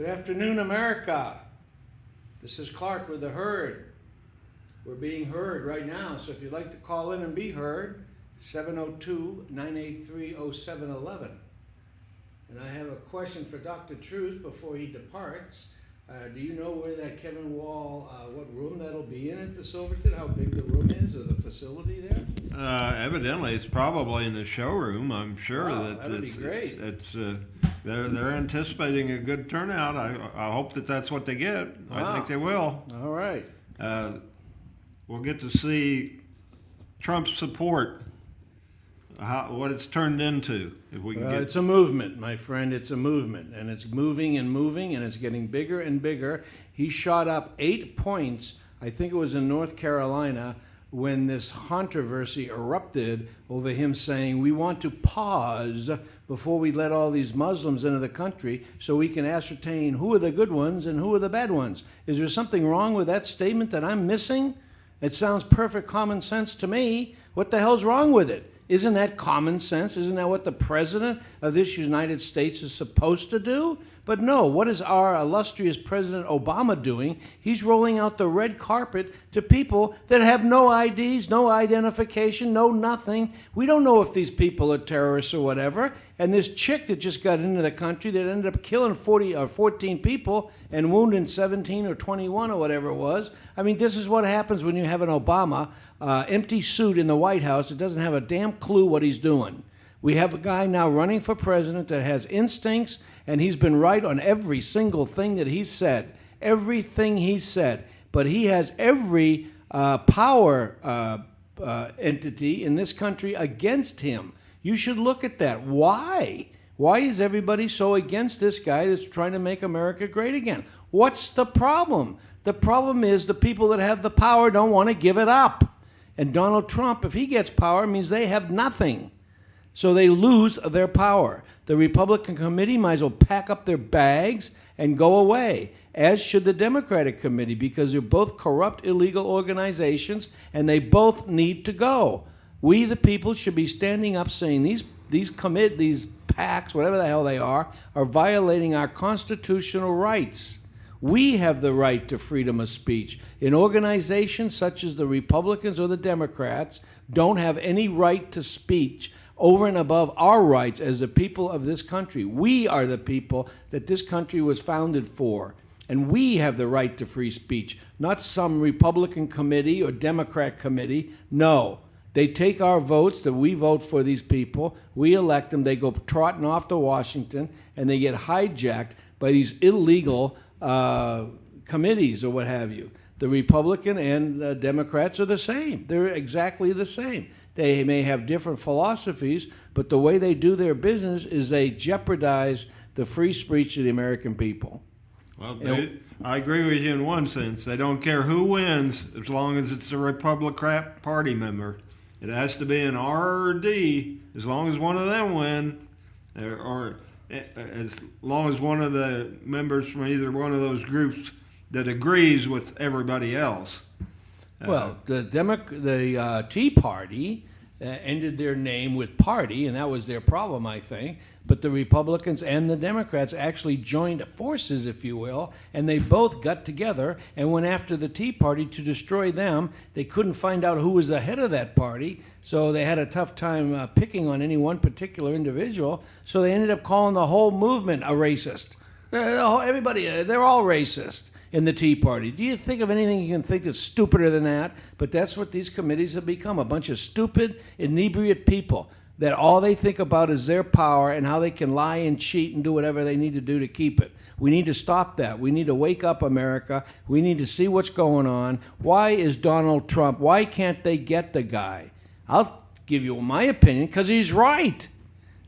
Good afternoon, America. This is Clark with the Herd. We're being heard right now, so if you'd like to call in and be heard, 702-983-0711. And I have a question for Dr. Truth before he departs. Do you know where that Kevin Wall, what room that'll be in at the Silverton? How big the room is, or the facility there? Evidently, it's probably in the showroom. I'm sure Wow, that would be great. They're anticipating a good turnout. I hope that's what they get. Wow. I think they will. All right. We'll get to see Trump's support, what it's turned into. If we can It's a movement, my friend. It's a movement, and it's moving and moving, and it's getting bigger and bigger. He shot up 8 points, I think it was in North Carolina, when this controversy erupted over him saying, we want to pause before we let all these Muslims into the country so we can ascertain who are the good ones and who are the bad ones. Is there something wrong with that statement that I'm missing? It sounds perfect common sense to me. What the hell's wrong with it? Isn't that common sense? Isn't that what the President of this United States is supposed to do? But no, what is our illustrious President Obama doing? He's rolling out the red carpet to people that have no IDs, no identification, no nothing. We don't know if these people are terrorists or whatever. And this chick that just got into the country that ended up killing 14 people and wounding 17 or 21 or whatever it was. I mean, this is what happens when you have an Obama empty suit in the White House that doesn't have a damn clue what he's doing. We have a guy now running for president that has instincts, and he's been right on every single thing that he's said. Everything he's said. But he has every power entity in this country against him. You should look at that. Why? Why is everybody so against this guy that's trying to make America great again? What's the problem? The problem is the people that have the power don't want to give it up. And Donald Trump, if he gets power, means they have nothing. So they lose their power. The Republican committee might as well pack up their bags and go away, as should the Democratic committee, because they're both corrupt, illegal organizations, and they both need to go. We, the people, should be standing up saying these PACs, whatever the hell they are violating our constitutional rights. We have the right to freedom of speech. An organization such as the Republicans or the Democrats don't have any right to speech over and above our rights as the people of this country. We are the people that this country was founded for. And we have the right to free speech, not some Republican committee or Democrat committee. No. They take our votes that we vote for these people, we elect them, they go trotting off to Washington, and they get hijacked by these illegal committees or what have you. The Republican and Democrats are the same. They're exactly the same. They may have different philosophies, but the way they do their business is they jeopardize the free speech of the American people. Well, I agree with you in one sense. They don't care who wins as long as it's a Republican Party member. It has to be an R or D as long as one of them win, or as long as one of the members from either one of those groups that agrees with everybody else. Well, the Tea Party ended their name with party, and that was their problem, I think. But the Republicans and the Democrats actually joined forces, if you will, and they both got together and went after the Tea Party to destroy them. They couldn't find out who was the head of that party, so they had a tough time picking on any one particular individual, so they ended up calling the whole movement a racist. Everybody, they're all racist in the Tea Party. Do you think of anything you can think that's stupider than that? But that's what these committees have become, a bunch of stupid, inebriate people that all they think about is their power and how they can lie and cheat and do whatever they need to do to keep it. We need to stop that. We need to wake up, America. We need to see what's going on. Why is Donald Trump, why can't they get the guy? I'll give you my opinion, because he's right.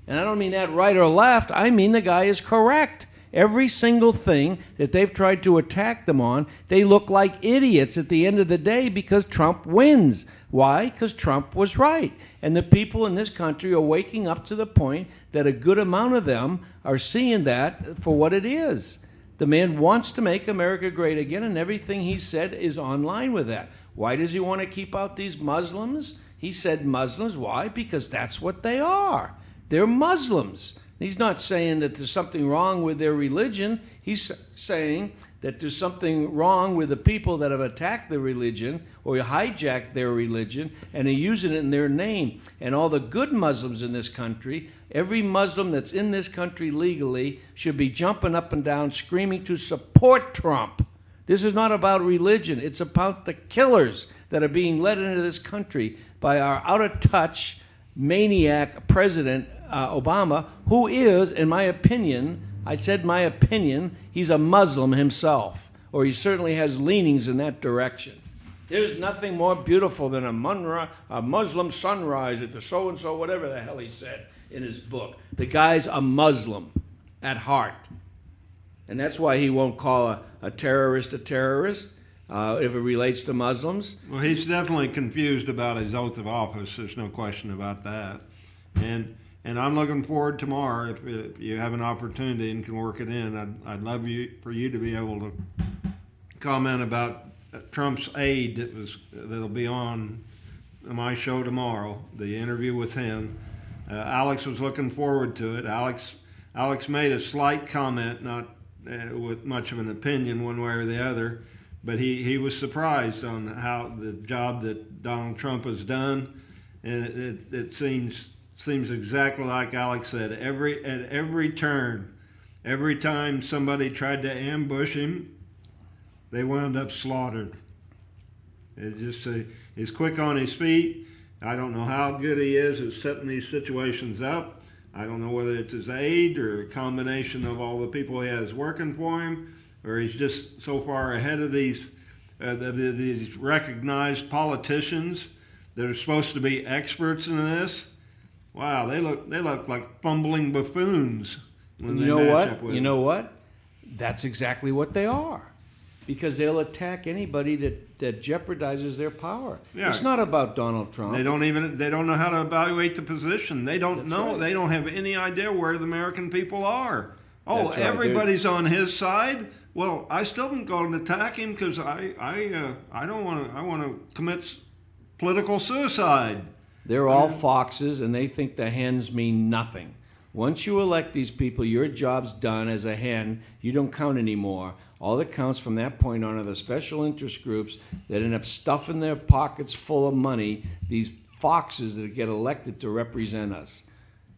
And I don't mean that right or left. I mean the guy is correct. Every single thing that they've tried to attack them on, they look like idiots at the end of the day because Trump wins. Why? Because Trump was right. And the people in this country are waking up to the point that a good amount of them are seeing that for what it is. The man wants to make America great again, and everything he said is on line with that. Why does he want to keep out these Muslims? He said Muslims. Why? Because that's what they are. They're Muslims. He's not saying that there's something wrong with their religion. He's saying that there's something wrong with the people that have attacked the religion or hijacked their religion and are using it in their name. And all the good Muslims in this country, every Muslim that's in this country legally, should be jumping up and down screaming to support Trump. This is not about religion. It's about the killers that are being led into this country by our out-of-touch maniac President Obama, who is, in my opinion, I said my opinion, he's a Muslim himself, or he certainly has leanings in that direction. There's nothing more beautiful than a Muslim sunrise at the so-and-so, whatever the hell he said in his book. The guy's a Muslim at heart. And that's why he won't call a terrorist if it relates to Muslims. Well, he's definitely confused about his oath of office. There's no question about that. And I'm looking forward tomorrow, if you have an opportunity and can work it in, I'd love for you to be able to comment about Trump's aide that'll be on my show tomorrow, the interview with him. Alex was looking forward to it. Alex made a slight comment, not with much of an opinion one way or the other, but he was surprised on how the job that Donald Trump has done, and it seems exactly like Alex said. At every turn, every time somebody tried to ambush him, they wound up slaughtered. He's quick on his feet. I don't know how good he is at setting these situations up. I don't know whether it's his aide or a combination of all the people he has working for him, or he's just so far ahead of these recognized politicians that are supposed to be experts in this. Wow, they look like fumbling buffoons when they match up with You know what? That's exactly what they are, because they'll attack anybody that jeopardizes their power. Yeah. It's not about Donald Trump. They don't know how to evaluate the position. They don't know. Right. They don't have any idea where the American people are. Oh, That's right. everybody's on his side. Well, I still am going to attack him because I don't want to. I want to commit political suicide. They're all foxes, and they think the hens mean nothing. Once you elect these people, your job's done as a hen. You don't count anymore. All that counts from that point on are the special interest groups that end up stuffing their pockets full of money, these foxes that get elected to represent us.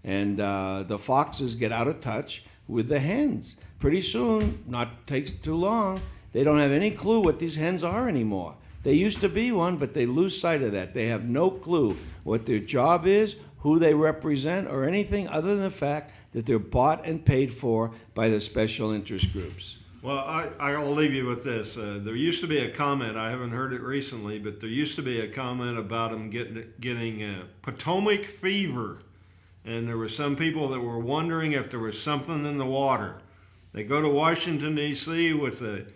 And the foxes get out of touch with the hens. Pretty soon, not takes too long, they don't have any clue what these hens are anymore. They used to be one, but they lose sight of that. They have no clue what their job is, who they represent, or anything other than the fact that they're bought and paid for by the special interest groups. Well, I'll leave you with this. There used to be a comment, I haven't heard it recently, but there used to be a comment about them getting Potomac fever. And there were some people that were wondering if there was something in the water. They go to Washington, D.C. with a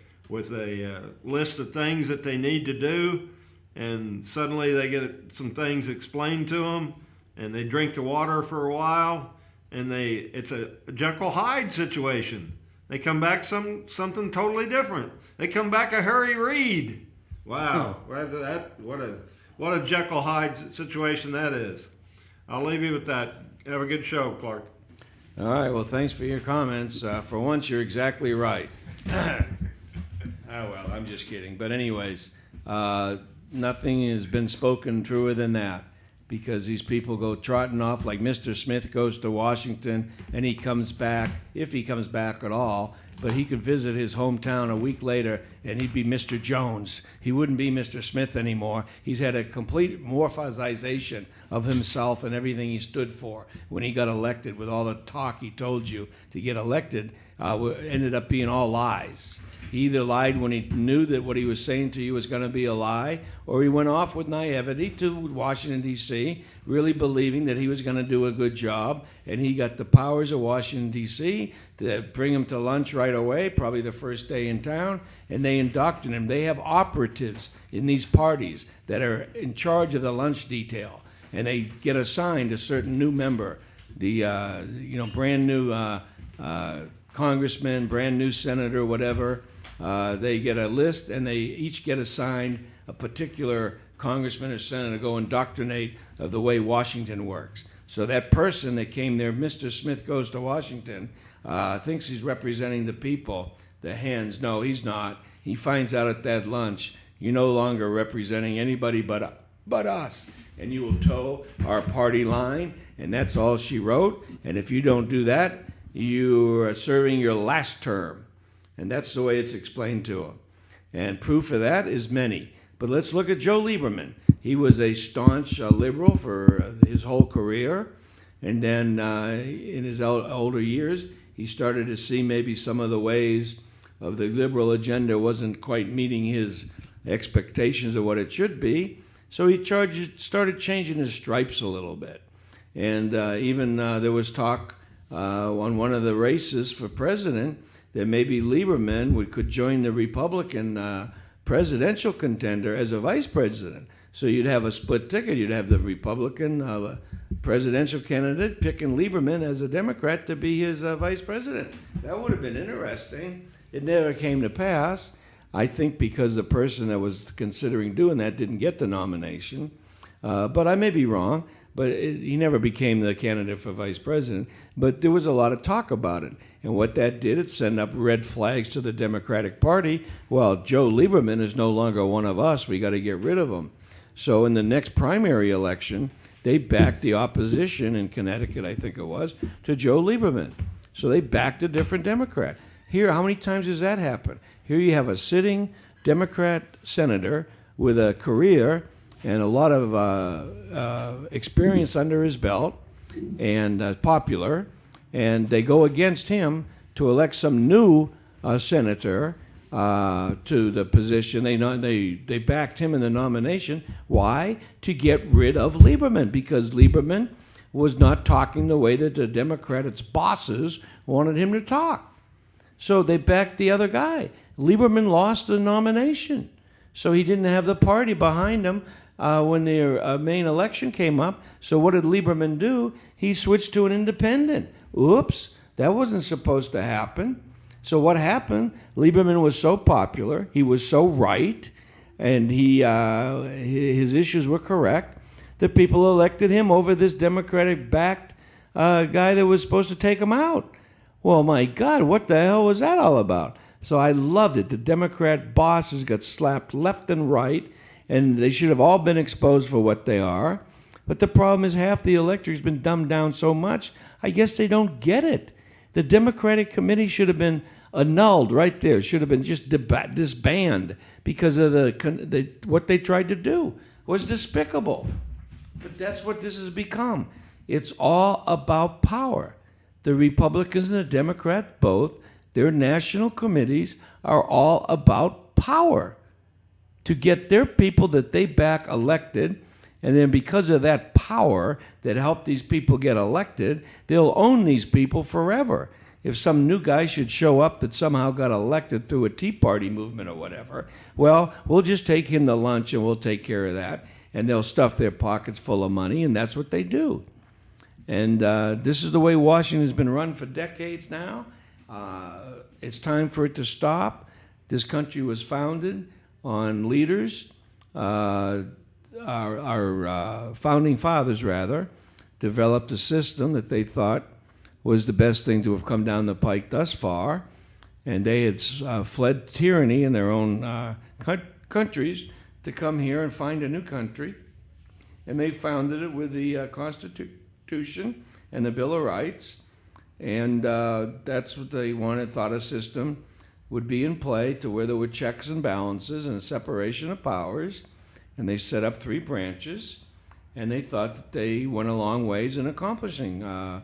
list of things that they need to do, and suddenly they get some things explained to them, and they drink the water for a while, and it's a Jekyll Hyde situation. They come back something totally different. They come back a Harry Reid. Wow, what a Jekyll Hyde situation that is. I'll leave you with that. Have a good show, Clark. All right, well, thanks for your comments. For once, you're exactly right. Well, I'm just kidding. But anyways, nothing has been spoken truer than that, because these people go trotting off like Mr. Smith goes to Washington and he comes back, if he comes back at all, but he could visit his hometown a week later and he'd be Mr. Jones. He wouldn't be Mr. Smith anymore. He's had a complete morphization of himself and everything he stood for when he got elected, with all the talk he told you to get elected, ended up being all lies. He either lied when he knew that what he was saying to you was going to be a lie, or he went off with naivety to Washington, D.C., really believing that he was going to do a good job, and he got the powers of Washington, D.C. to bring him to lunch right away, probably the first day in town, and they indoctrinate him. They have operatives in these parties that are in charge of the lunch detail, and they get assigned a certain new member, the brand new congressman, brand new senator, whatever. They get a list, and they each get assigned a particular congressman or senator to go indoctrinate of the way Washington works. So that person that came there, Mr. Smith Goes to Washington, thinks he's representing the people. The hens, no, he's not. He finds out at that lunch, you're no longer representing anybody but us. And you will toe our party line. And that's all she wrote. And if you don't do that, you are serving your last term. And that's the way it's explained to him. And proof of that is many. But let's look at Joe Lieberman. He was a staunch liberal for his whole career. And then in his older years, he started to see maybe some of the ways of the liberal agenda wasn't quite meeting his expectations of what it should be. So he started changing his stripes a little bit. And even there was talk on one of the races for president that maybe Lieberman could join the Republican presidential contender as a vice president. So you'd have a split ticket. You'd have the Republican presidential candidate picking Lieberman as a Democrat to be his vice president. That would have been interesting. It never came to pass. I think because the person that was considering doing that didn't get the nomination. But I may be wrong. But he never became the candidate for vice president. But there was a lot of talk about it. And what that did, it sent up red flags to the Democratic Party. Well, Joe Lieberman is no longer one of us. We got to get rid of him. So in the next primary election, they backed the opposition in Connecticut, I think it was, to Joe Lieberman. So they backed a different Democrat. Here, how many times does that happen? Here you have a sitting Democrat senator with a career and a lot of experience under his belt and popular, and they go against him to elect some new senator to the position. They backed him in the nomination. Why? To get rid of Lieberman, because Lieberman was not talking the way that the Democrats' bosses wanted him to talk. So they backed the other guy. Lieberman lost the nomination. So he didn't have the party behind him when the main election came up. So what did Lieberman do? He switched to an independent. Oops, that wasn't supposed to happen. So what happened? Lieberman was so popular, he was so right, and his issues were correct, that people elected him over this Democratic-backed guy that was supposed to take him out. Well, my God, what the hell was that all about? So I loved it. The Democrat bosses got slapped left and right, and they should have all been exposed for what they are. But the problem is half the electorate's been dumbed down so much, I guess they don't get it. The Democratic committee should have been annulled right there. Should have been just disbanded because of what they tried to do was despicable. But that's what this has become. It's all about power. The Republicans and the Democrats both, their national committees are all about power to get their people that they back elected. And then because of that power that helped these people get elected, they'll own these people forever. If some new guy should show up that somehow got elected through a Tea Party movement or whatever, well, we'll just take him to lunch and we'll take care of that. And they'll stuff their pockets full of money, and that's what they do. And this is the way Washington's been run for decades now. It's time for it to stop. This country was founded on leaders. Our founding fathers, rather, developed a system that they thought was the best thing to have come down the pike thus far. And they had fled tyranny in their own countries to come here and find a new country. And they founded it with the Constitution and the Bill of Rights. And that's what they wanted, thought a system would be in play to where there were checks and balances and a separation of powers. And they set up 3 branches, and they thought that they went a long ways in accomplishing a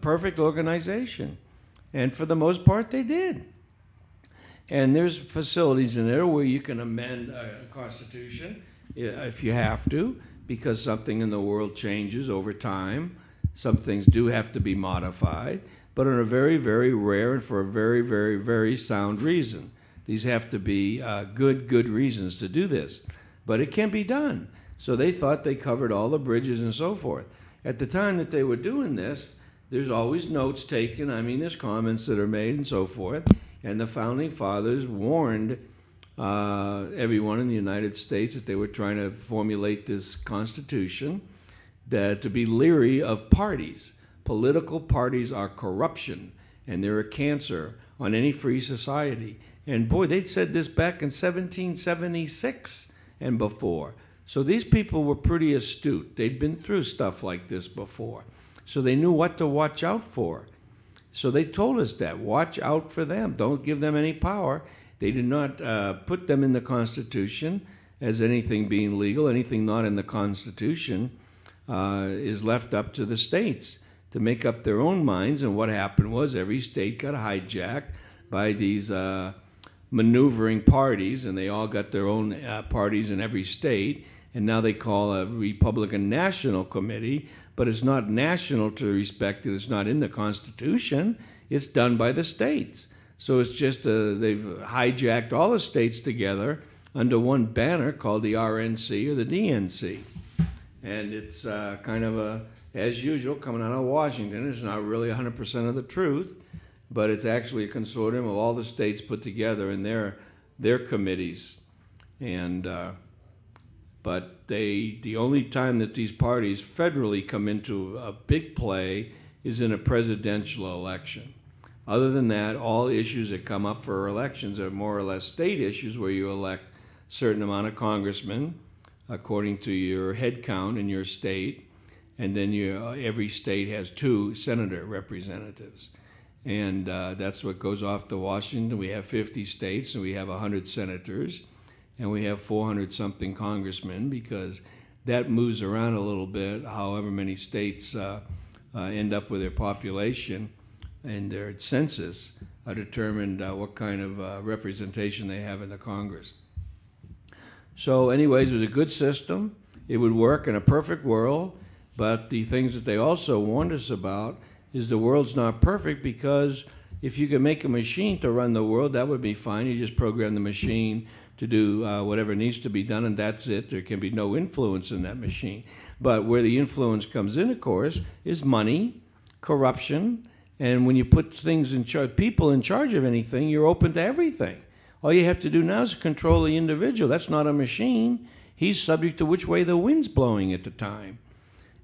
perfect organization. And for the most part, they did. And there's facilities in there where you can amend a constitution if you have to, because something in the world changes over time. Some things do have to be modified, but on a very, very rare and for a very, very, very sound reason. These have to be good reasons to do this. But it can be done. So they thought they covered all the bridges and so forth. At the time that they were doing this, there's always notes taken. I mean, there's comments that are made and so forth. And the Founding Fathers warned everyone in the United States that they were trying to formulate this Constitution, to be leery of parties. Political parties are corruption, and they're a cancer on any free society. And boy, they said this back in 1776 and before. So these people were pretty astute. They'd been through stuff like this before. So they knew what to watch out for. So they told us that. Watch out for them. Don't give them any power. They did not put them in the Constitution as anything being legal. Anything not in the Constitution is left up to the states to make up their own minds. And what happened was every state got hijacked by these maneuvering parties, and they all got their own parties in every state. And now they call a Republican National Committee, but it's not national to the respect that it's not in the Constitution. It's done by the states. So it's just they've hijacked all the states together under one banner called the RNC or the DNC. And it's kind of as usual, coming out of Washington. It's not really 100% of the truth, but it's actually a consortium of all the states put together in their committees. And but the only time that these parties federally come into a big play is in a presidential election. Other than that, all issues that come up for elections are more or less state issues where you elect a certain amount of congressmen according to your head count in your state, and then every state has 2 senator representatives. And that's what goes off to Washington. We have 50 states, and we have 100 senators, and we have 400-something congressmen, because that moves around a little bit, however many states end up with their population and their census are determined what kind of representation they have in the Congress. So anyways, it was a good system. It would work in a perfect world, but the things that they also warned us about is the world's not perfect, because if you could make a machine to run the world, that would be fine. You just program the machine to do whatever needs to be done, and that's it. There can be no influence in that machine. But where the influence comes in, of course, is money, corruption, and when you put things in charge, people in charge of anything, you're open to everything. All you have to do now is control the individual. That's not a machine. He's subject to which way the wind's blowing at the time,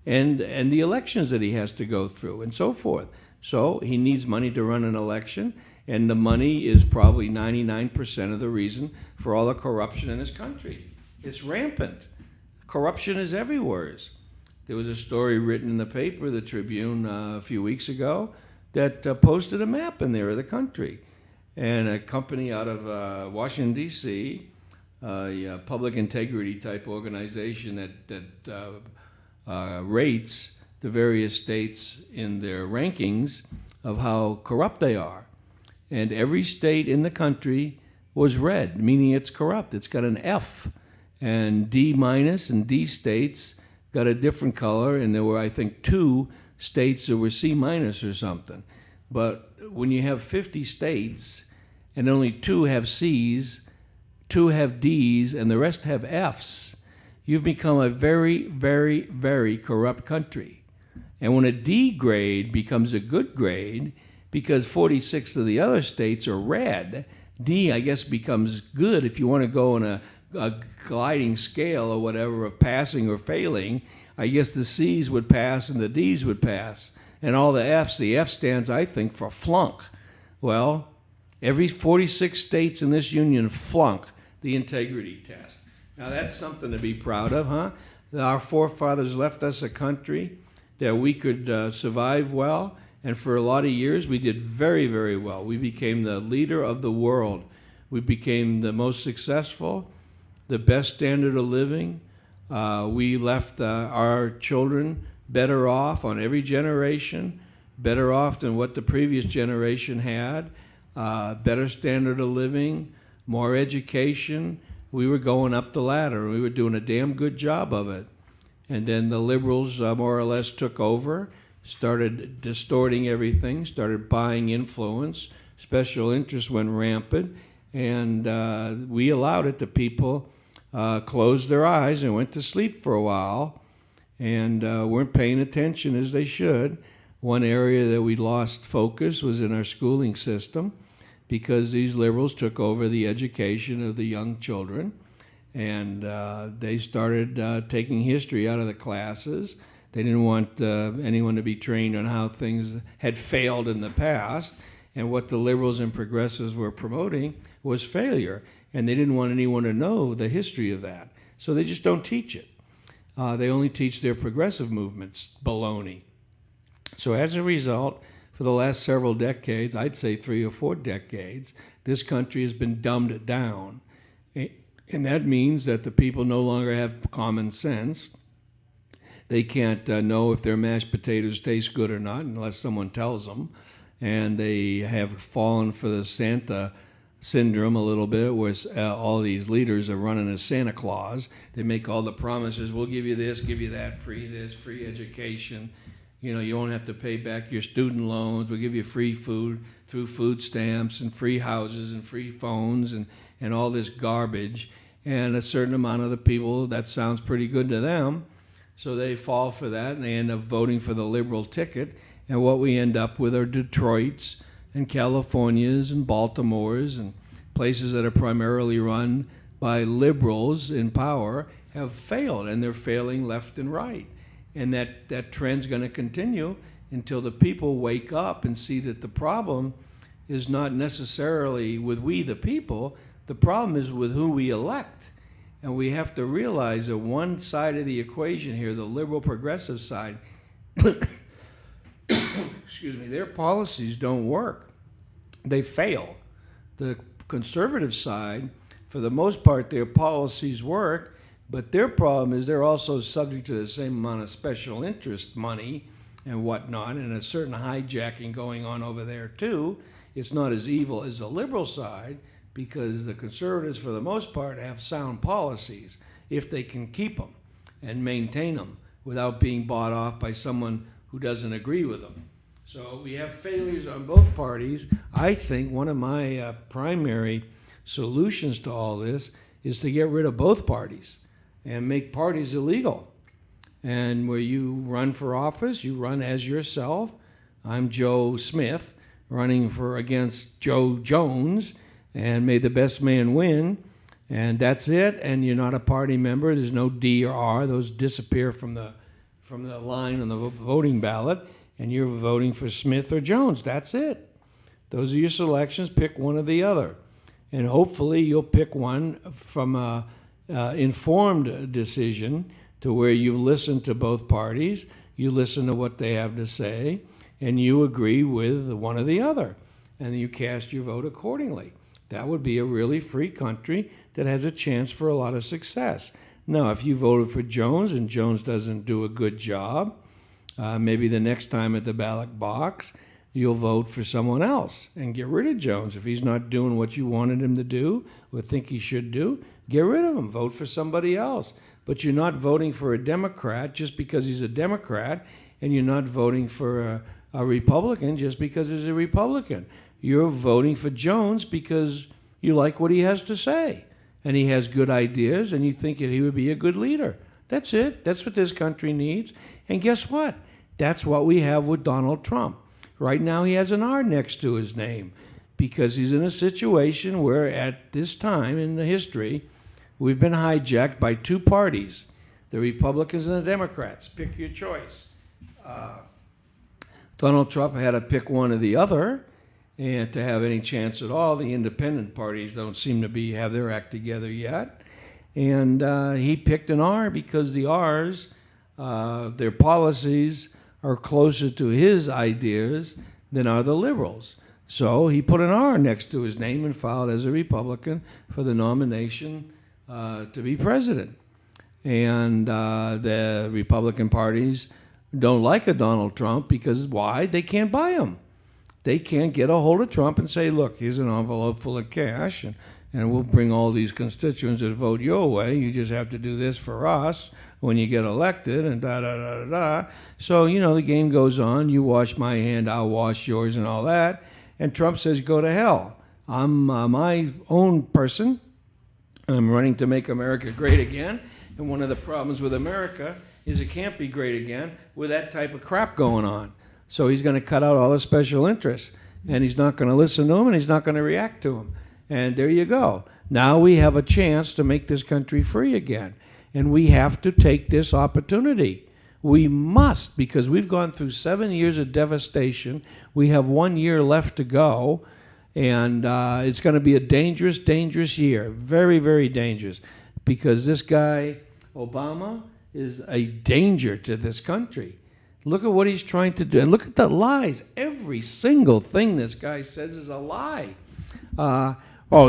and the elections that he has to go through, and so forth. So he needs money to run an election, and the money is probably 99% of the reason for all the corruption in this country. It's rampant. Corruption is everywhere. There was a story written in the paper, the Tribune, a few weeks ago, that posted a map in there of the country. And a company out of Washington, D.C., a public integrity type organization that rates the various states in their rankings of how corrupt they are. And every state in the country was red, meaning it's corrupt. It's got an F. And D minus and D states got a different color, and there were, I think, 2 states that were C minus or something. But when you have 50 states and only 2 have C's, 2 have D's, and the rest have F's, you've become a very, very, very corrupt country. And when a D grade becomes a good grade, because 46 of the other states are red, D, I guess, becomes good if you want to go on a gliding scale or whatever of passing or failing. I guess the C's would pass and the D's would pass. And all the F's, the F stands, I think, for flunk. Well, every 46 states in this union flunk the integrity test. Now, that's something to be proud of, huh? Our forefathers left us a country that we could survive well, and for a lot of years we did very, very well. We became the leader of the world. We became the most successful, the best standard of living. We left our children better off on every generation, better off than what the previous generation had, better standard of living, more education. We were going up the ladder, and we were doing a damn good job of it. And then the liberals more or less took over, started distorting everything, started buying influence, special interests went rampant, and we allowed it. The people closed their eyes and went to sleep for a while, and weren't paying attention as they should. One area that we lost focus was in our schooling system, because these liberals took over the education of the young children, and they started taking history out of the classes. They didn't want anyone to be trained on how things had failed in the past. And what the liberals and progressives were promoting was failure. And they didn't want anyone to know the history of that. So they just don't teach it. They only teach their progressive movements baloney. So as a result, for the last several decades, I'd say 3 or 4 decades, this country has been dumbed down. And that means that the people no longer have common sense. They can't know if their mashed potatoes taste good or not unless someone tells them. And they have fallen for the Santa syndrome a little bit, where all these leaders are running as Santa Claus. They make all the promises, we'll give you this, give you that, free education. You know, you won't have to pay back your student loans. We'll give you free food through food stamps and free houses and free phones and all this garbage. And a certain amount of the people, that sounds pretty good to them. So they fall for that, and they end up voting for the liberal ticket. And what we end up with are Detroits and Californias and Baltimores and places that are primarily run by liberals in power have failed, and they're failing left and right. And that trend's going to continue until the people wake up and see that the problem is not necessarily with we the people. The problem is with who we elect. And we have to realize that one side of the equation here, the liberal progressive side, excuse me, their policies don't work. They fail. The conservative side, for the most part, their policies work, but their problem is they're also subject to the same amount of special interest money and whatnot, and a certain hijacking going on over there too. It's not as evil as the liberal side, because the conservatives, for the most part, have sound policies if they can keep them and maintain them without being bought off by someone who doesn't agree with them. So we have failures on both parties. I think one of my primary solutions to all this is to get rid of both parties and make parties illegal. And where you run for office, you run as yourself. I'm Joe Smith running against Joe Jones, and may the best man win, and that's it. And you're not a party member. There's no D or R; those disappear from the line on the voting ballot, and you're voting for Smith or Jones. That's it. Those are your selections. Pick one or the other, and hopefully you'll pick one from a informed decision to where you listen to both parties, you listen to what they have to say, and you agree with one or the other, and you cast your vote accordingly. That would be a really free country that has a chance for a lot of success. Now, if you voted for Jones and Jones doesn't do a good job, maybe the next time at the ballot box, you'll vote for someone else and get rid of Jones. If he's not doing what you wanted him to do or think he should do, get rid of him. Vote for somebody else. But you're not voting for a Democrat just because he's a Democrat, and you're not voting for a Republican just because he's a Republican. You're voting for Jones because you like what he has to say, and he has good ideas, and you think that he would be a good leader. That's it. That's what this country needs. And guess what? That's what we have with Donald Trump. Right now he has an R next to his name because he's in a situation where at this time in the history, we've been hijacked by 2 parties, the Republicans and the Democrats. Pick your choice. Donald Trump had to pick one or the other, and to have any chance at all. The independent parties don't seem to have their act together yet. And he picked an R because the R's, their policies are closer to his ideas than are the liberals. So he put an R next to his name and filed as a Republican for the nomination to be president. And the Republican parties don't like a Donald Trump because why? They can't buy him. They can't get a hold of Trump and say, look, here's an envelope full of cash, and we'll bring all these constituents that vote your way. You just have to do this for us when you get elected, and da-da-da-da-da. So, the game goes on. You wash my hand, I'll wash yours, and all that. And Trump says, go to hell. I'm my own person. I'm running to make America great again. And one of the problems with America is it can't be great again with that type of crap going on. So he's going to cut out all the special interests, and he's not going to listen to them, and he's not going to react to them. And there you go. Now we have a chance to make this country free again, and we have to take this opportunity. We must, because we've gone through 7 years of devastation. We have 1 year left to go, and it's going to be a dangerous, dangerous year. Very, very dangerous, because this guy, Obama, is a danger to this country. Look at what he's trying to do. And look at the lies. Every single thing this guy says is a lie.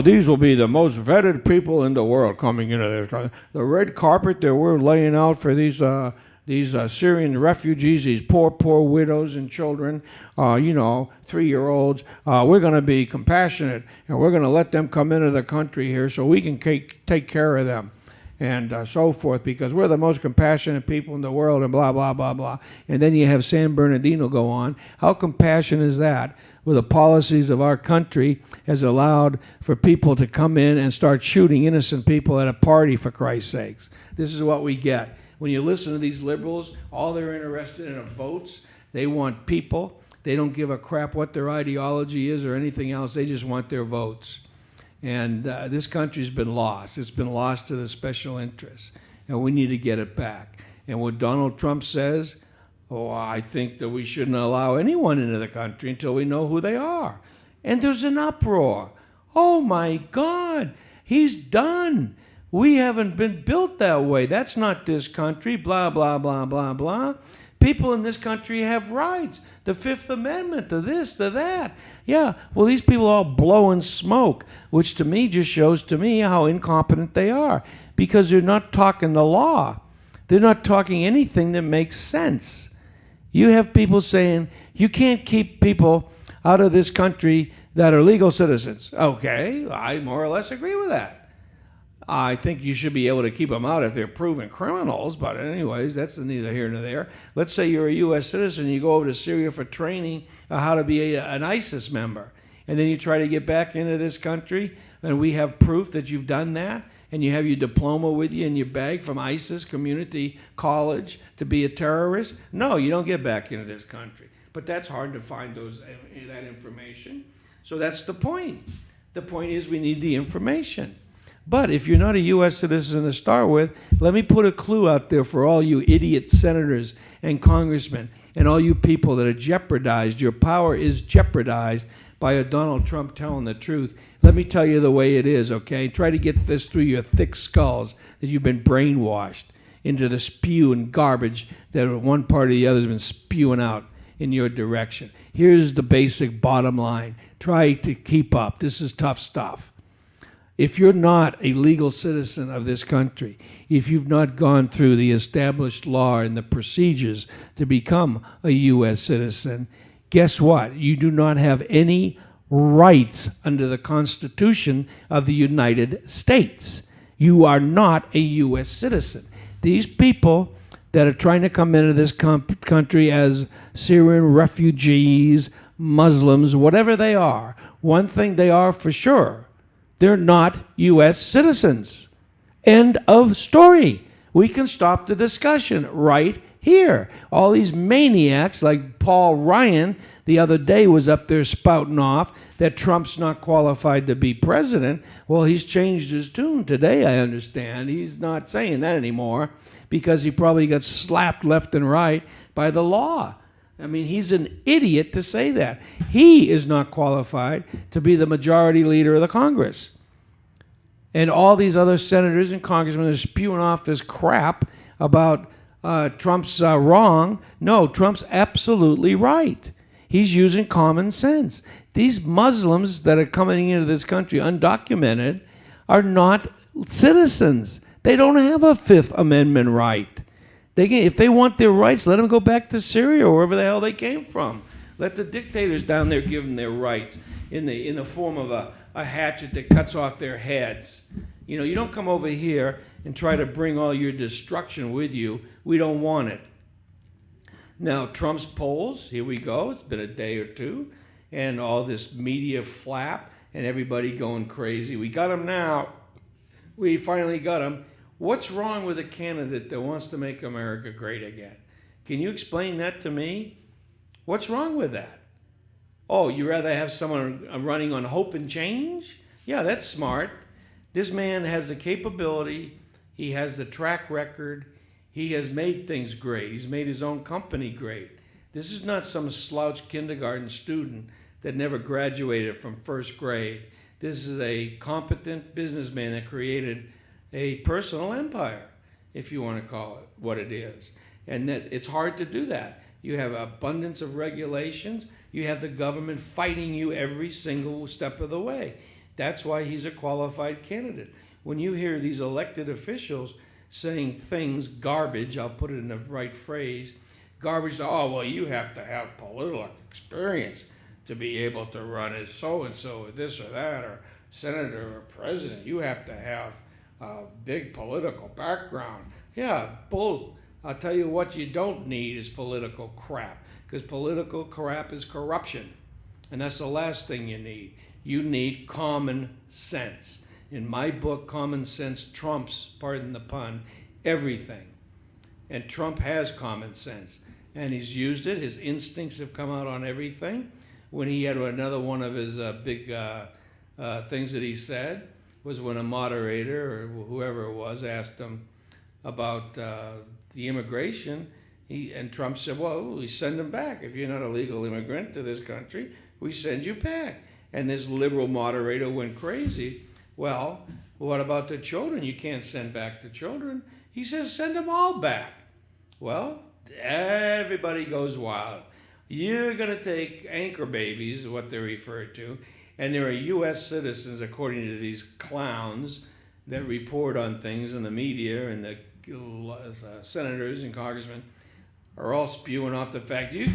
These will be the most vetted people in the world coming into this country. The red carpet that we're laying out for these Syrian refugees, these poor widows and children, 3-year-olds. We're going to be compassionate, and we're going to let them come into the country here so we can take care of them. And so forth, because we're the most compassionate people in the world, and blah, blah, blah, blah. And then you have San Bernardino go on. How compassionate is that, where the policies of our country has allowed for people to come in and start shooting innocent people at a party, for Christ's sakes? This is what we get. When you listen to these liberals, all they're interested in are votes. They want people. They don't give a crap what their ideology is or anything else. They just want their votes. And this country's been lost. It's been lost to the special interests, and we need to get it back. And what Donald Trump says, I think that we shouldn't allow anyone into the country until we know who they are. And there's an uproar. Oh, my God, he's done. We haven't been built that way. That's not this country, blah, blah, blah, blah, blah. People in this country have rights. The Fifth Amendment, to this, to that. Yeah, well, these people are all blowing smoke, which to me just shows to me how incompetent they are, because they're not talking the law. They're not talking anything that makes sense. You have people saying, you can't keep people out of this country that are legal citizens. Okay, I more or less agree with that. I think you should be able to keep them out if they're proven criminals, but anyways, that's neither here nor there. Let's say you're a U.S. citizen, you go over to Syria for training how to be an ISIS member, and then you try to get back into this country, and we have proof that you've done that, and you have your diploma with you in your bag from ISIS Community College to be a terrorist. No, you don't get back into this country. But that's hard to find that information. So that's the point. The point is we need the information. But if you're not a U.S. citizen to start with, let me put a clue out there for all you idiot senators and congressmen and all you people that are jeopardized. Your power is jeopardized by a Donald Trump telling the truth. Let me tell you the way it is, okay? Try to get this through your thick skulls that you've been brainwashed into the spew and garbage that one part or the other has been spewing out in your direction. Here's the basic bottom line. Try to keep up. This is tough stuff. If you're not a legal citizen of this country, if you've not gone through the established law and the procedures to become a U.S. citizen, guess what? You do not have any rights under the Constitution of the United States. You are not a U.S. citizen. These people that are trying to come into this country as Syrian refugees, Muslims, whatever they are, one thing they are for sure, they're not U.S. citizens. End of story. We can stop the discussion right here. All these maniacs like Paul Ryan the other day was up there spouting off that Trump's not qualified to be president. Well, he's changed his tune today, I understand. He's not saying that anymore because he probably got slapped left and right by the law. I mean, he's an idiot to say that. He is not qualified to be the majority leader of the Congress. And all these other senators and congressmen are spewing off this crap about Trump's wrong. No, Trump's absolutely right. He's using common sense. These Muslims that are coming into this country undocumented are not citizens. They don't have a Fifth Amendment right. If they want their rights, let them go back to Syria or wherever the hell they came from. Let the dictators down there give them their rights in the form of a hatchet that cuts off their heads. You know, you don't come over here and try to bring all your destruction with you. We don't want it. Now, Trump's polls, here we go. It's been a day or two. And all this media flap and everybody going crazy. We got him now. We finally got him. What's wrong with a candidate that wants to make America great again? Can you explain that to me? What's wrong with that? Oh, you rather have someone running on hope and change? Yeah, that's smart. This man has the capability. He has the track record. He has made things great. He's made his own company great. This is not some slouch kindergarten student that never graduated from first grade. This is a competent businessman that created a personal empire, if you want to call it what it is. And that it's hard to do that. You have abundance of regulations. You have the government fighting you every single step of the way. That's why he's a qualified candidate. When you hear these elected officials saying things, garbage, I'll put it in the right phrase, garbage, oh, well, you have to have political experience to be able to run as so-and-so or this or that, or senator or president. You have to have a big political background. Yeah, bull. I'll tell you what you don't need is political crap, because political crap is corruption. And that's the last thing you need. You need common sense. In my book, common sense trumps, pardon the pun, everything. And Trump has common sense. And he's used it. His instincts have come out on everything. When he had another one of his big things that he said was when a moderator or whoever it was asked him about the immigration, and Trump said, well, we send them back. If you're not a legal immigrant to this country, we send you back. And this liberal moderator went crazy. Well, what about the children? You can't send back the children. He says, send them all back. Well, everybody goes wild. You're going to take anchor babies, what they're referred to, and they're U.S. citizens, according to these clowns that report on things in the media, and the senators and congressmen are all spewing off the fact you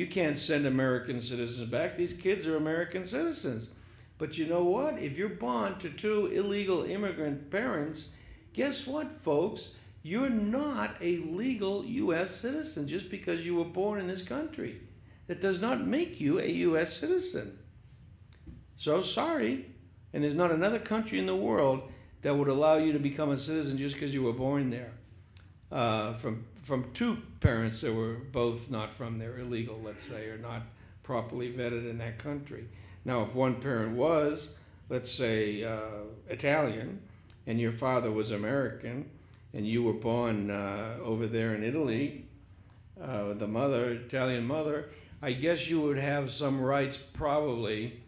can't send American citizens back. These kids are American citizens. But you know what? If you're born to two illegal immigrant parents, guess what, folks? You're not a legal U.S. citizen just because you were born in this country. That does not make you a U.S. citizen. So sorry, and there's not another country in the world that would allow you to become a citizen just because you were born there. From two parents that were both not from there, illegal, let's say, or not properly vetted in that country. Now, if one parent was, let's say, Italian, and your father was American, and you were born over there in Italy, the mother, Italian mother, I guess you would have some rights probably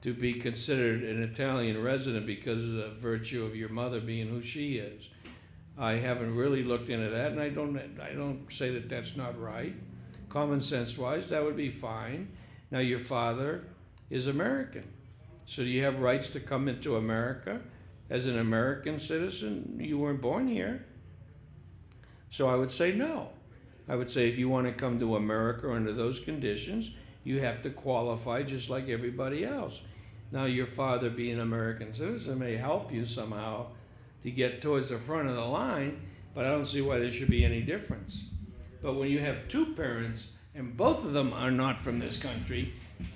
to be considered an Italian resident because of the virtue of your mother being who she is. I haven't really looked into that, and I don't say that that's not right. Common sense-wise, that would be fine. Now, your father is American, so do you have rights to come into America as an American citizen? You weren't born here. So I would say no. I would say if you want to come to America under those conditions, you have to qualify just like everybody else. Now, your father being an American citizen may help you somehow to get towards the front of the line, but I don't see why there should be any difference. But when you have two parents and both of them are not from this country,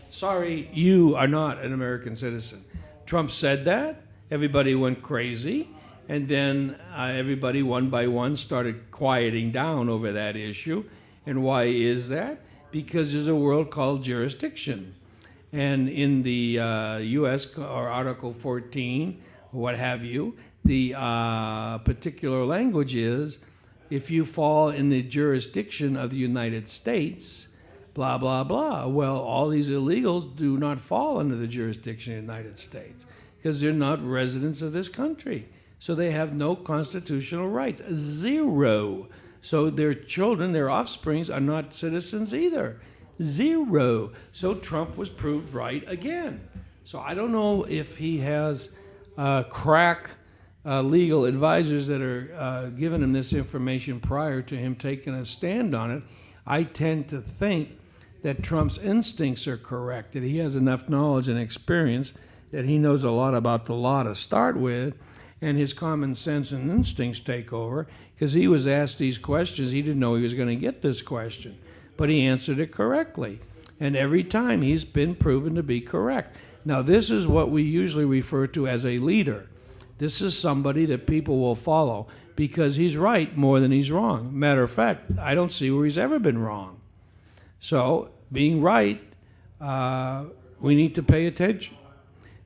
sorry, you are not an American citizen. Trump said that. Everybody went crazy. And then everybody, one by one, started quieting down over that issue. And why is that? Because there's a world called jurisdiction. And in the U.S. or Article 14, or what have you, the particular language is, if you fall in the jurisdiction of the United States, blah, blah, blah. Well, all these illegals do not fall under the jurisdiction of the United States because they're not residents of this country. So they have no constitutional rights, zero. So their children, their offsprings, are not citizens either, zero. So Trump was proved right again. So I don't know if he has crack legal advisors that are giving him this information prior to him taking a stand on it. I tend to think that Trump's instincts are correct, that he has enough knowledge and experience, that he knows a lot about the law to start with, and his common sense and instincts take over, because he was asked these questions. He didn't know he was going to get this question, but he answered it correctly. And every time he's been proven to be correct. Now, this is what we usually refer to as a leader. This is somebody that people will follow because he's right more than he's wrong. Matter of fact, I don't see where he's ever been wrong. So, being right, we need to pay attention.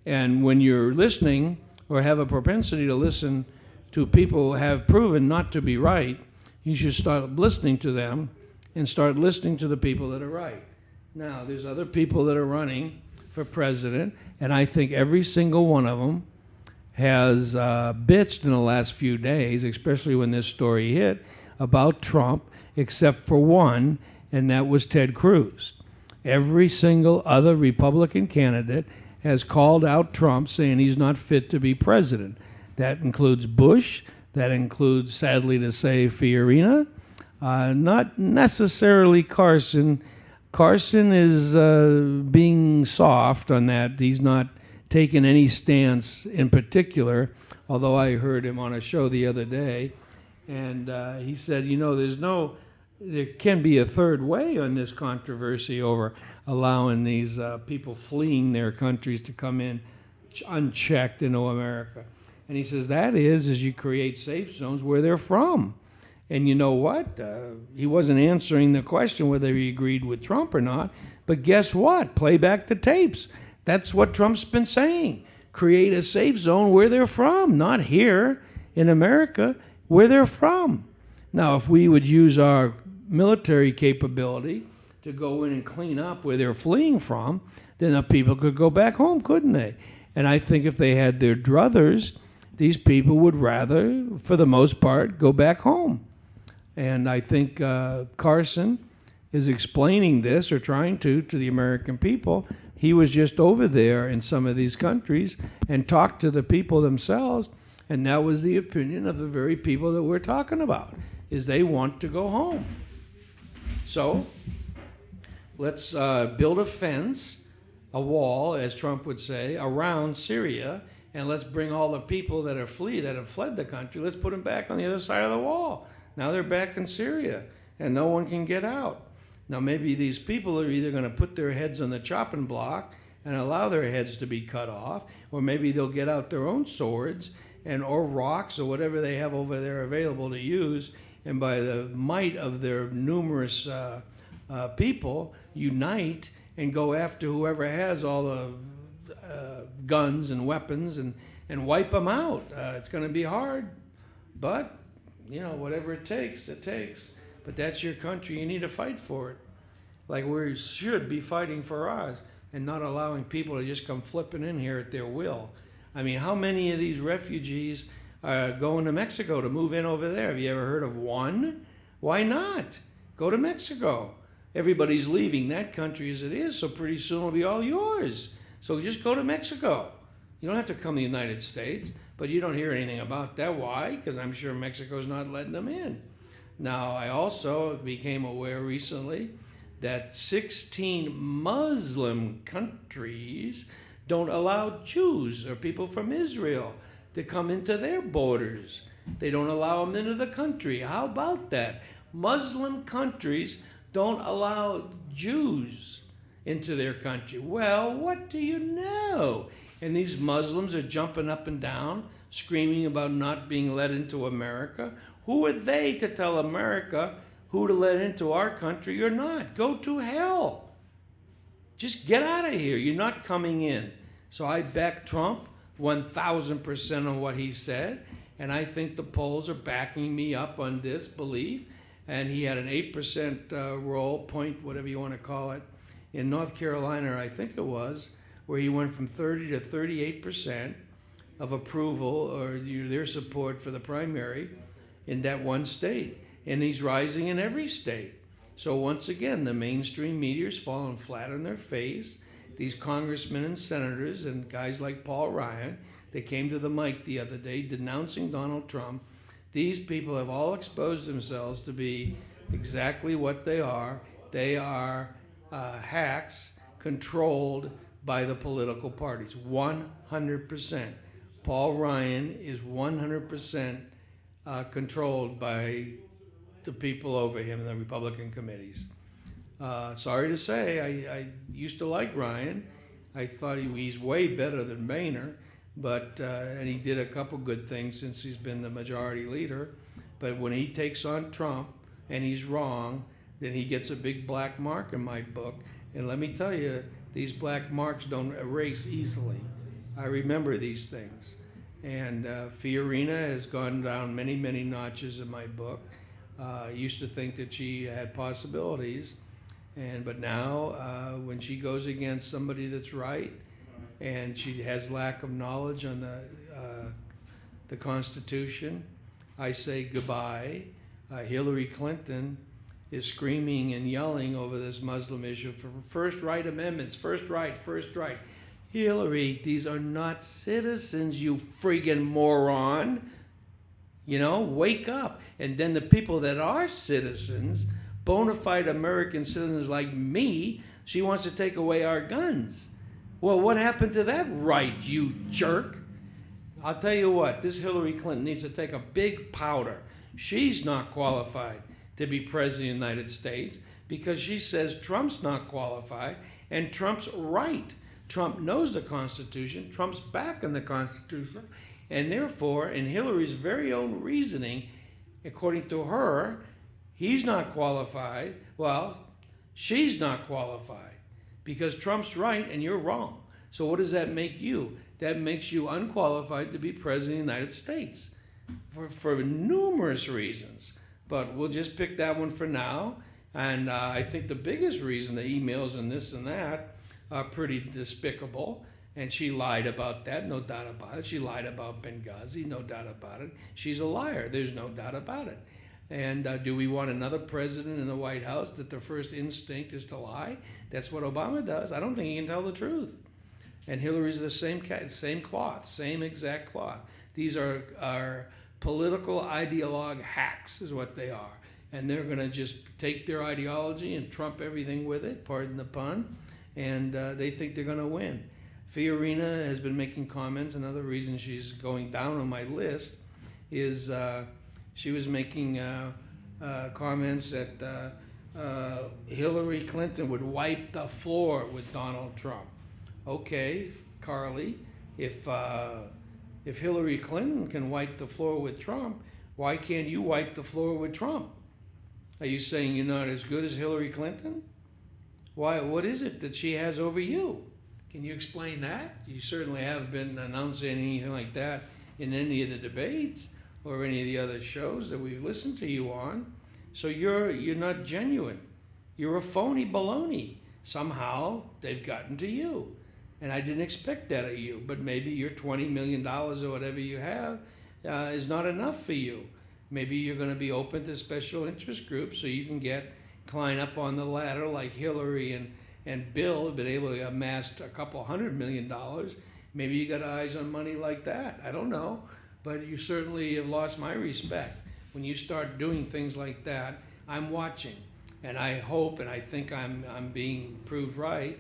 And when you're listening or have a propensity to listen to people who have proven not to be right, You should start listening to them and start listening to the people that are right. Now, there's other people that are running for president, and I think every single one of them has bitched in the last few days, especially when this story hit, about Trump, except for one, and that was Ted Cruz. Every single other Republican candidate has called out Trump, saying he's not fit to be president. That includes Bush. That includes, sadly to say, Fiorina. Not necessarily Carson. Carson is being soft on that. He's not taking any stance in particular, although I heard him on a show the other day, and he said, there can be a third way on this controversy over allowing these people fleeing their countries to come in unchecked into America. And he says that is you create safe zones where they're from. And you know what? He wasn't answering the question whether he agreed with Trump or not. But guess what? Play back the tapes. That's what Trump's been saying. Create a safe zone where they're from, not here in America, where they're from. Now, if we would use our military capability to go in and clean up where they're fleeing from, then the people could go back home, couldn't they? And I think if they had their druthers, these people would rather, for the most part, go back home. And I think Carson is explaining this, or trying to the American people. He was just over there in some of these countries and talked to the people themselves, and that was the opinion of the very people that we're talking about, is they want to go home. So let's build a fence, a wall, as Trump would say, around Syria, and let's bring all the people that have fled the country, let's put them back on the other side of the wall. Now they're back in Syria, and no one can get out. Now maybe these people are either going to put their heads on the chopping block and allow their heads to be cut off, or maybe they'll get out their own swords or rocks or whatever they have over there available to use, and by the might of their numerous people, unite and go after whoever has all the guns and weapons and wipe them out. It's going to be hard, but whatever it takes, it takes. But that's your country. You need to fight for it. Like we should be fighting for ours and not allowing people to just come flipping in here at their will. I mean, how many of these refugees are going to Mexico to move in over there? Have you ever heard of one? Why not? Go to Mexico. Everybody's leaving that country as it is, so pretty soon it'll be all yours. So just go to Mexico. You don't have to come to the United States, but you don't hear anything about that. Why? Because I'm sure Mexico's not letting them in. Now, I also became aware recently that 16 Muslim countries don't allow Jews or people from Israel to come into their borders. They don't allow them into the country. How about that? Muslim countries don't allow Jews into their country. Well, what do you know? And these Muslims are jumping up and down, screaming about not being let into America. Who are they to tell America who to let into our country or not? Go to hell. Just get out of here. You're not coming in. So I back Trump 1,000% on what he said, and I think the polls are backing me up on this belief. And he had an 8% roll point, whatever you want to call it, in North Carolina, I think it was, where he went from 30 to 38% of approval or their support for the primary in that one state. And he's rising in every state. So once again, the mainstream media's fallen flat on their face. These congressmen and senators and guys like Paul Ryan, they came to the mic the other day denouncing Donald Trump. These people have all exposed themselves to be exactly what they are. They are hacks controlled by the political parties, 100%. Paul Ryan is 100% controlled by the people over him in the Republican committees. Sorry to say, I used to like Ryan. I thought he's way better than Boehner, but and he did a couple good things since he's been the majority leader. But when he takes on Trump and he's wrong, then he gets a big black mark in my book. And let me tell you, these black marks don't erase easily. I remember these things. And Fiorina has gone down many, many notches in my book. Used to think that she had possibilities, but now when she goes against somebody that's right, and she has lack of knowledge on the Constitution, I say goodbye. Hillary Clinton is screaming and yelling over this Muslim issue for first right amendments, first right, first right. Hillary, these are not citizens, you friggin' moron. You know, wake up. And then the people that are citizens, bona fide American citizens like me, she wants to take away our guns. Well, what happened to that right, you jerk? I'll tell you what, this Hillary Clinton needs to take a big powder. She's not qualified to be president of the United States because she says Trump's not qualified and Trump's right. Trump knows the Constitution. Trump's back in the Constitution. And therefore, in Hillary's very own reasoning, according to her, he's not qualified. Well, she's not qualified because Trump's right and you're wrong. So what does that make you? That makes you unqualified to be president of the United States for numerous reasons. But we'll just pick that one for now. And I think the biggest reason, the emails and this and that, are pretty despicable. And she lied about that, no doubt about it. She lied about Benghazi, no doubt about it. She's a liar, there's no doubt about it. And do we want another president in the White House that their first instinct is to lie? That's what Obama does. I don't think he can tell the truth. And Hillary's the same cloth, same exact cloth. These are political ideologue hacks is what they are. And they're going to just take their ideology and trump everything with it, pardon the pun, and they think they're going to win. Fiorina has been making comments. Another reason she's going down on my list is she was making comments that Hillary Clinton would wipe the floor with Donald Trump. Okay, Carly, if Hillary Clinton can wipe the floor with Trump, why can't you wipe the floor with Trump? Are you saying you're not as good as Hillary Clinton? Why? What is it that she has over you? Can you explain that? You certainly haven't been announcing anything like that in any of the debates or any of the other shows that we've listened to you on. So you're not genuine. You're a phony baloney. Somehow they've gotten to you. And I didn't expect that of you, but maybe your $20 million or whatever you have is not enough for you. Maybe you're going to be open to special interest groups so you can climb up on the ladder like Hillary and Bill have been able to amass a couple $100 million. Maybe you got eyes on money like that. I don't know. But you certainly have lost my respect. When you start doing things like that, I'm watching. And I hope and I think I'm being proved right.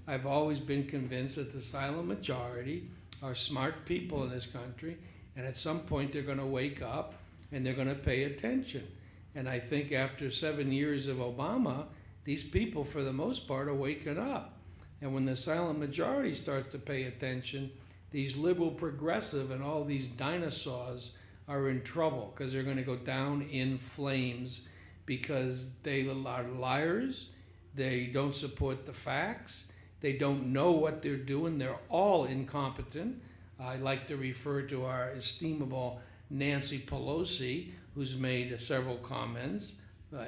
I've always been convinced that the silent majority are smart people in this country. And at some point they're going to wake up and they're going to pay attention. And I think after 7 years of Obama, these people, for the most part, are waking up. And when the silent majority starts to pay attention, these liberal progressive and all these dinosaurs are in trouble because they're going to go down in flames because they are liars, they don't support the facts, they don't know what they're doing, they're all incompetent. I like to refer to our estimable Nancy Pelosi, who's made several comments,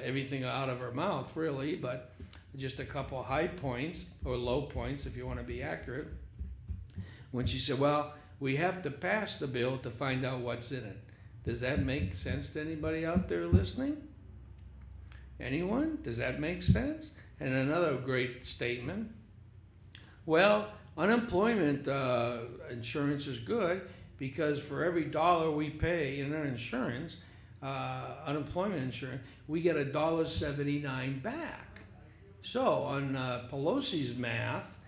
everything out of her mouth really, but just a couple high points or low points if you want to be accurate. When she said, well, we have to pass the bill to find out what's in it. Does that make sense to anybody out there listening? Anyone? Does that make sense? And another great statement. Well, unemployment insurance is good because for every dollar we pay in our insurance, unemployment insurance, we get $1.79 back. So on Pelosi's math,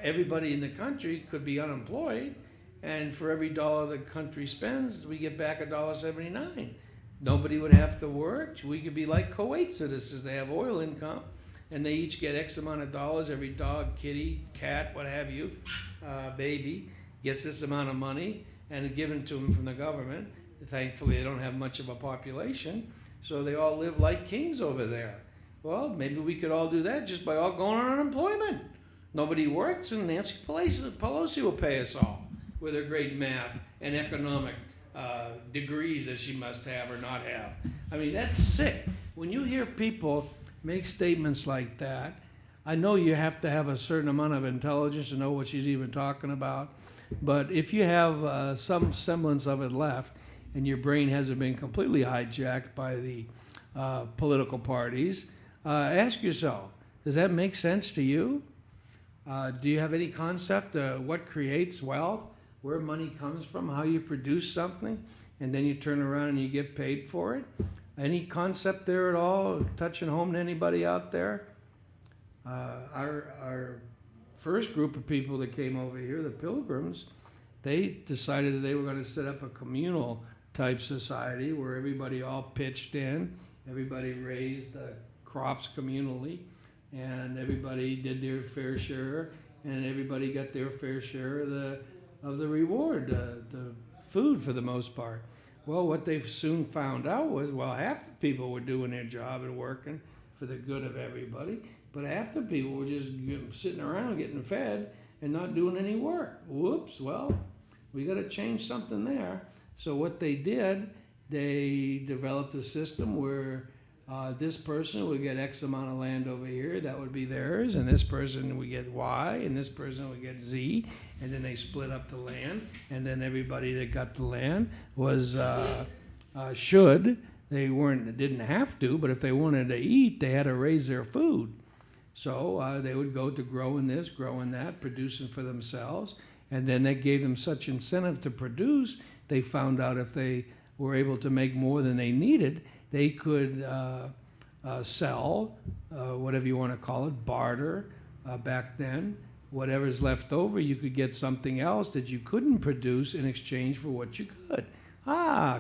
everybody in the country could be unemployed, and for every dollar the country spends, we get back $1.79. Nobody would have to work. We could be like Kuwait citizens. They have oil income, and they each get X amount of dollars. Every dog, kitty, cat, what have you, baby, gets this amount of money, and given to them from the government. Thankfully, they don't have much of a population, so they all live like kings over there. Well, maybe we could all do that just by all going on unemployment. Nobody works, and Nancy Pelosi will pay us all with her great math and economic degrees that she must have or not have. I mean, that's sick. When you hear people make statements like that, I know you have to have a certain amount of intelligence to know what she's even talking about. But if you have some semblance of it left, and your brain hasn't been completely hijacked by the political parties, ask yourself, does that make sense to you? Do you have any concept of what creates wealth, where money comes from, how you produce something, and then you turn around and you get paid for it? Any concept there at all, touching home to anybody out there? Our first group of people that came over here, the Pilgrims, they decided that they were going to set up a communal type society where everybody all pitched in, everybody raised crops communally, and everybody did their fair share, and everybody got their fair share of the reward, the food for the most part. Well, what they soon found out was, well, half the people were doing their job and working for the good of everybody, but half the people were just sitting around getting fed and not doing any work. Whoops, well, we got to change something there. So what they did, they developed a system where this person would get X amount of land over here, that would be theirs, and this person would get Y, and this person would get Z, and then they split up the land, and then everybody that got the land was didn't have to, but if they wanted to eat, they had to raise their food. So they would go to growing this, growing that, producing for themselves, and then that gave them such incentive to produce, they found out if they were able to make more than they needed, they could sell, whatever you want to call it, barter back then. Whatever's left over, you could get something else that you couldn't produce in exchange for what you could.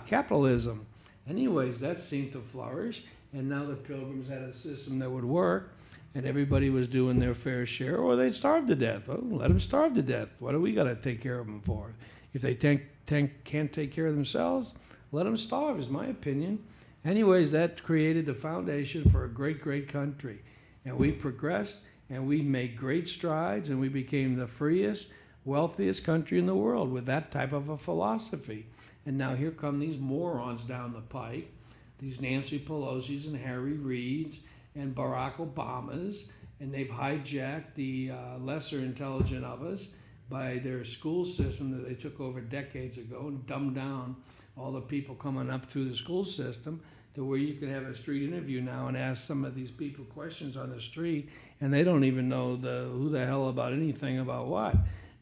Capitalism. Anyways, that seemed to flourish, and now the Pilgrims had a system that would work, and everybody was doing their fair share, or they'd starve to death. Oh, let them starve to death. What do we got to take care of them for? If they can't take care of themselves, let them starve, is my opinion. Anyways, that created the foundation for a great, great country. And we progressed, and we made great strides, and we became the freest, wealthiest country in the world with that type of a philosophy. And now here come these morons down the pike, these Nancy Pelosi's and Harry Reids and Barack Obamas, and they've hijacked the lesser intelligent of us by their school system that they took over decades ago and dumbed down all the people coming up through the school system to where you can have a street interview now and ask some of these people questions on the street, and they don't even know who the hell about anything about what.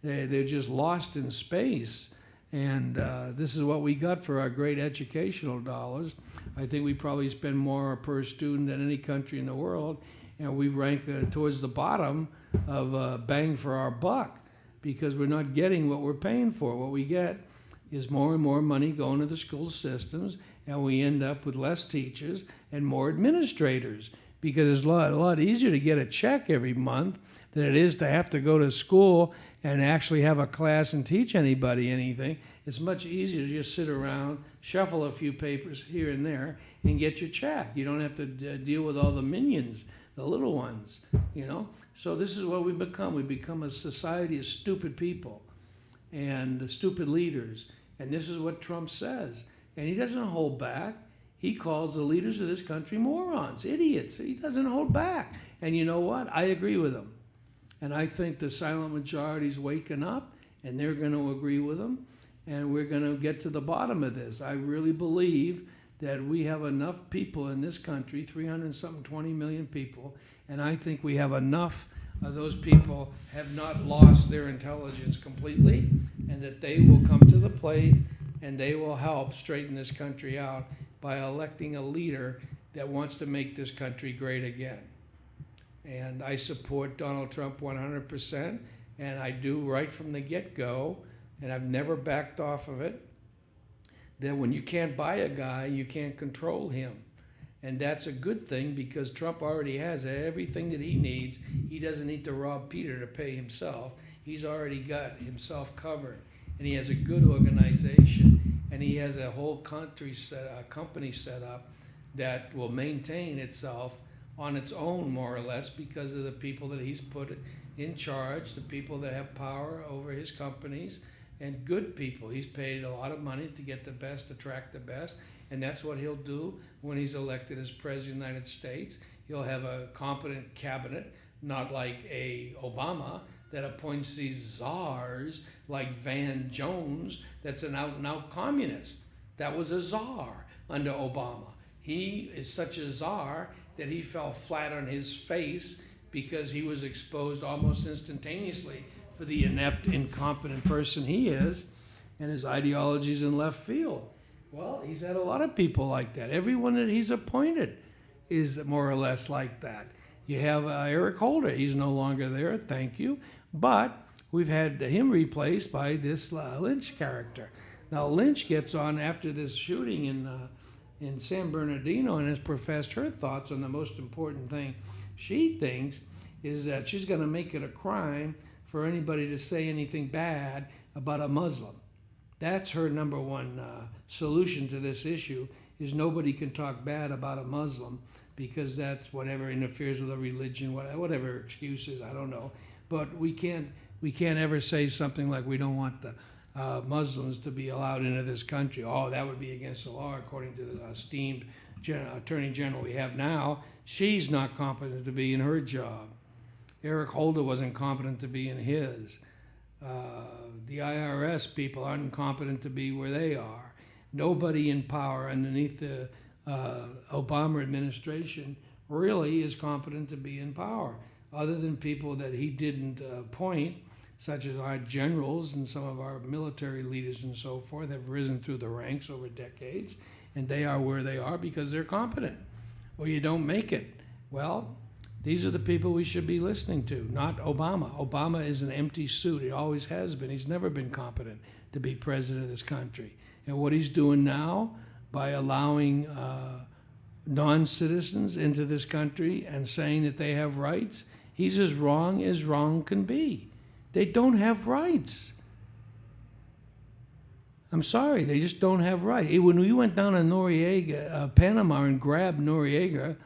They're just lost in space. And this is what we got for our great educational dollars. I think we probably spend more per student than any country in the world, and we rank towards the bottom of bang for our buck because we're not getting what we're paying for. What we get is more and more money going to the school systems, and we end up with less teachers and more administrators because it's a lot easier to get a check every month than it is to have to go to school and actually have a class and teach anybody anything. It's much easier to just sit around, shuffle a few papers here and there, and get your check. You don't have to deal with all the minions, the little ones, you know? So this is what we've become. We've become a society of stupid people and stupid leaders. And this is what Trump says. And he doesn't hold back. He calls the leaders of this country morons, idiots. He doesn't hold back. And you know what? I agree with him. And I think the silent majority's waking up, and they're going to agree with him, and we're going to get to the bottom of this. I really believe that we have enough people in this country, 20 million people, and I think we have enough of those people have not lost their intelligence completely, and that they will come to the plate, and they will help straighten this country out by electing a leader that wants to make this country great again. And I support Donald Trump 100%, and I do right from the get-go, and I've never backed off of it, that when you can't buy a guy, you can't control him. And that's a good thing because Trump already has everything that he needs. He doesn't need to rob Peter to pay himself. He's already got himself covered. And he has a good organization, and he has a whole company set up that will maintain itself on its own, more or less, because of the people that he's put in charge, the people that have power over his companies, and good people. He's paid a lot of money to get the best, attract the best, and that's what he'll do when he's elected as President of the United States. He'll have a competent cabinet, not like a Obama that appoints these czars like Van Jones that's an out-and-out communist. That was a czar under Obama. He is such a czar that he fell flat on his face because he was exposed almost instantaneously for the inept, incompetent person he is, and his ideologies in left field. Well, he's had a lot of people like that. Everyone that he's appointed is more or less like that. You have Eric Holder. He's no longer there, thank you. But we've had him replaced by this Lynch character. Now, Lynch gets on after this shooting in San Bernardino and has professed her thoughts on the most important thing she thinks is that she's going to make it a crime for anybody to say anything bad about a Muslim. That's her number one solution to this issue, is nobody can talk bad about a Muslim because that's whatever interferes with a religion, whatever excuses, I don't know. But we can't ever say something like we don't want the Muslims to be allowed into this country. Oh, that would be against the law, according to the esteemed Attorney General we have now. She's not competent to be in her job. Eric Holder wasn't competent to be in his. The IRS people aren't competent to be where they are. Nobody in power underneath the Obama administration really is competent to be in power, other than people that he didn't appoint, such as our generals and some of our military leaders and so forth have risen through the ranks over decades, and they are where they are because they're competent. Or you don't make it. Well, these are the people we should be listening to, not Obama. Obama is an empty suit. He always has been. He's never been competent to be president of this country. And what he's doing now by allowing non-citizens into this country and saying that they have rights, he's as wrong can be. They don't have rights. I'm sorry, they just don't have rights. When we went down to Noriega, Panama, and grabbed Noriega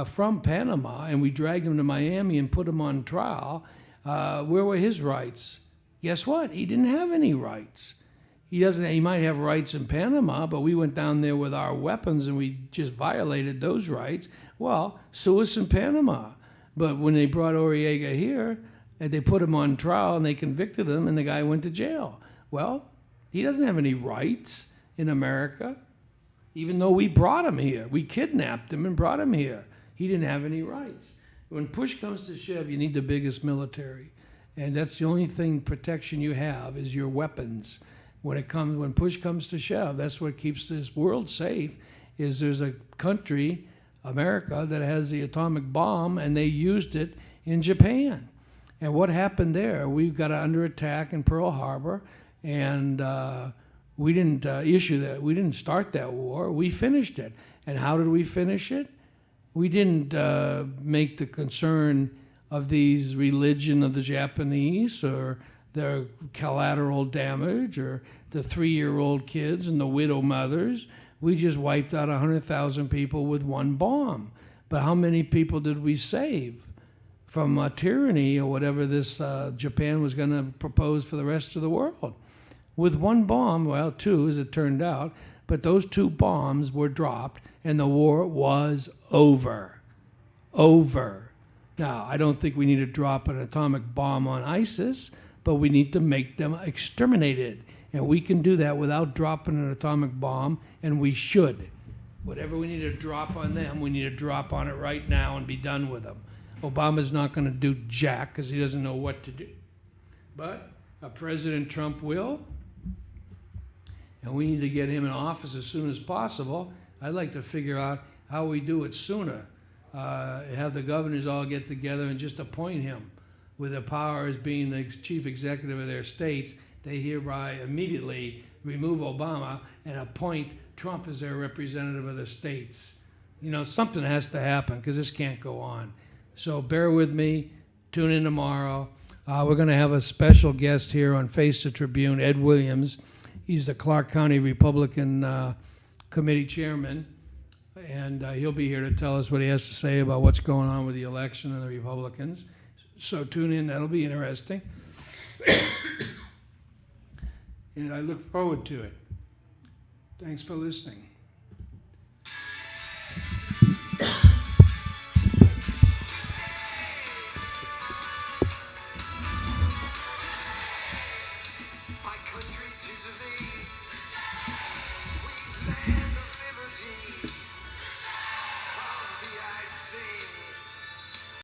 from Panama, and we dragged him to Miami and put him on trial, where were his rights? Guess what? He didn't have any rights. He might have rights in Panama, but we went down there with our weapons and we just violated those rights. Well, sue us in Panama. But when they brought Noriega here, and they put him on trial and they convicted him and the guy went to jail. Well, he doesn't have any rights in America, even though we brought him here. We kidnapped him and brought him here. He didn't have any rights. When push comes to shove, you need the biggest military. And that's the only thing protection you have is your weapons. When push comes to shove, that's what keeps this world safe, is there's a country, America, that has the atomic bomb and they used it in Japan. And what happened there? We got under attack in Pearl Harbor, and we didn't issue that. We didn't start that war. We finished it. And how did we finish it? We didn't make the concern of these religion of the Japanese or their collateral damage or the 3-year-old kids and the widow mothers. We just wiped out 100,000 people with one bomb. But how many people did we save from tyranny or whatever this Japan was going to propose for the rest of the world? With one bomb, well, 2 as it turned out, but those 2 bombs were dropped and the war was over. Over. Now, I don't think we need to drop an atomic bomb on ISIS, but we need to make them exterminated. And we can do that without dropping an atomic bomb, and we should. Whatever we need to drop on them, we need to drop on it right now and be done with them. Obama's not going to do jack because he doesn't know what to do. But President Trump will, and we need to get him in office as soon as possible. I'd like to figure out how we do it sooner. Have the governors all get together and just appoint him with the power as being the chief executive of their states. They hereby immediately remove Obama and appoint Trump as their representative of the states. You know, something has to happen because this can't go on. So bear with me. Tune in tomorrow. We're going to have a special guest here on Face the Tribune, Ed Williams. He's the Clark County Republican Committee Chairman, and he'll be here to tell us what he has to say about what's going on with the election and the Republicans. So tune in. That'll be interesting. and I look forward to it. Thanks for listening.